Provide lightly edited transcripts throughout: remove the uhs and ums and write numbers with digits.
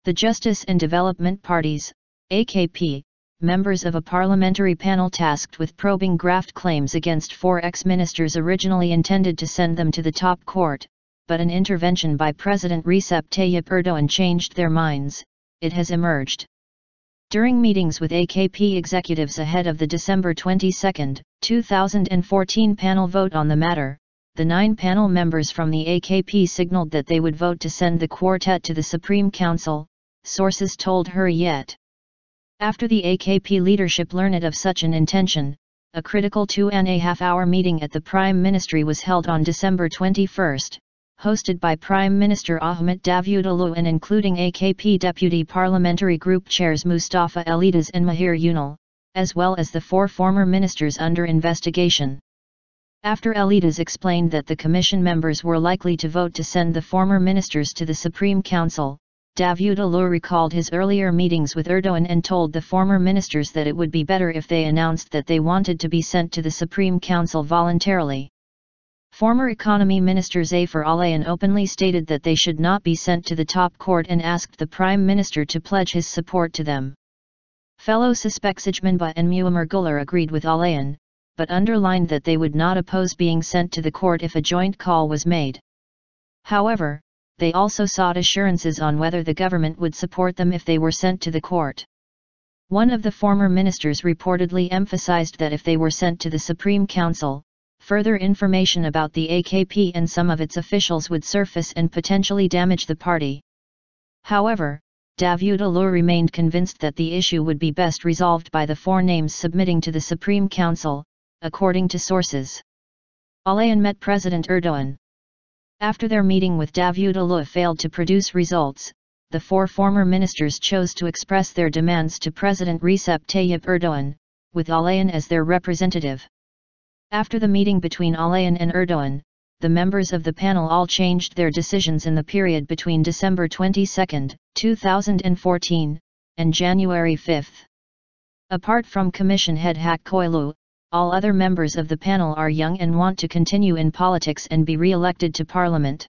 The Justice and Development Parties, AKP, members of a parliamentary panel tasked with probing graft claims against 4 ex-ministers originally intended to send them to the top court, but an intervention by President Recep Tayyip Erdoğan changed their minds, it has emerged. During meetings with AKP executives ahead of the December 22, 2014 panel vote on the matter, the 9 panel members from the AKP signaled that they would vote to send the quartet to the Supreme Council, sources told Hürriyet. After the AKP leadership learned of such an intention, a critical 2.5-hour meeting at the Prime Ministry was held on December 21, hosted by Prime Minister Ahmet Davutoğlu and including AKP Deputy Parliamentary Group Chairs Mustafa Elitaş and Mahir Ünal, as well as the 4 former ministers under investigation. After Elitaş explained that the commission members were likely to vote to send the former ministers to the Supreme Council, Davutoğlu recalled his earlier meetings with Erdoğan and told the former ministers that it would be better if they announced that they wanted to be sent to the Supreme Council voluntarily. Former Economy Minister Zafer Alayan openly stated that they should not be sent to the top court and asked the Prime Minister to pledge his support to them. Fellow suspects Ijmanba and Muammer Güler agreed with Alayan, but underlined that they would not oppose being sent to the court if a joint call was made. However, they also sought assurances on whether the government would support them if they were sent to the court. One of the former ministers reportedly emphasized that if they were sent to the Supreme Council, further information about the AKP and some of its officials would surface and potentially damage the party. However, Davutoğlu remained convinced that the issue would be best resolved by the 4 names submitting to the Supreme Council, according to sources. Alayan met President Erdoğan. After their meeting with Davutoğlu failed to produce results, the 4 former ministers chose to express their demands to President Recep Tayyip Erdoğan, with Alayan as their representative. After the meeting between Alayan and Erdoğan, the members of the panel all changed their decisions in the period between December 22, 2014, and January 5. Apart from Commission head Hak Koylu, all other members of the panel are young and want to continue in politics and be re-elected to parliament.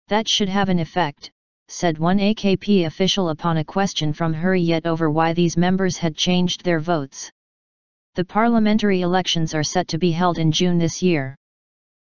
That should have an effect, said one AKP official upon a question from Hürriyet over why these members had changed their votes. The parliamentary elections are set to be held in June this year.